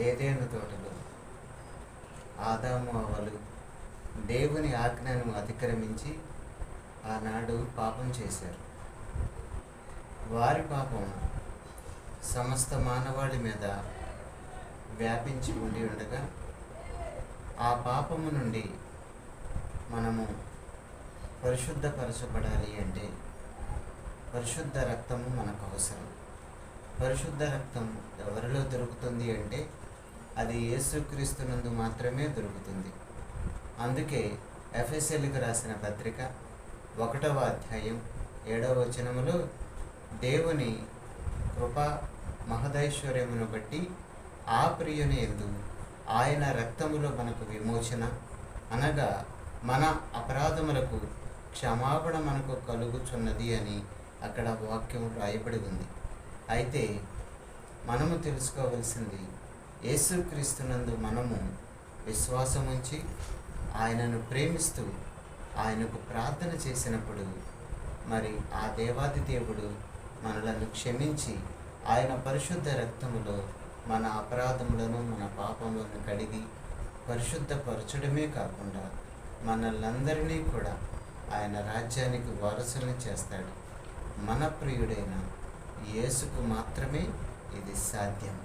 ఏదేను తోటలో ఆదాము అవ్వలు దేవుని ఆజ్ఞను అతిక్రమించి ఆనాడు పాపం చేశారు. వారి పాపం సమస్త మానవాళి మీద వ్యాపించి ఉండి ఉండగా ఆ పాపము నుండి మనము పరిశుద్ధపరచబడాలి అంటే పరిశుద్ధ రక్తము మనకు అవసరం. పరిశుద్ధ రక్తం ఎవరిలో దొరుకుతుంది అంటే అది యేసుక్రీస్తునందు మాత్రమే దొరుకుతుంది. అందుకే ఎఫెసీయులకు రాసిన పత్రిక 1వ అధ్యాయం 7వ వచనములో దేవుని కృపా మహదైశ్వర్యమును బట్టి ఆ ప్రియుని యందు ఆయన రక్తములో మనకు విమోచన అనగా మన అపరాధములకు క్షమాపణ మనకు కలుగుచున్నది అని అక్కడ వాక్యం రాయబడి ఉంది. అయితే మనము తెలుసుకోవలసింది, యేసుక్రీస్తునందు మనము విశ్వాసముంచి ఆయనను ప్రేమిస్తూ ఆయనకు ప్రార్థన చేసినప్పుడు మరి ఆ దేవాది దేవుడు మనలను క్షమించి ఆయన పరిశుద్ధ రక్తములో మన అపరాధములను మన పాపములను కడిగి పరిశుద్ధపరచడమే కాకుండా మనల్నందరినీ కూడా ఆయన రాజ్యానికి వారసులను చేస్తాడు. మన ప్రియుడైన యేసుకు మాత్రమే ఇది సాధ్యం.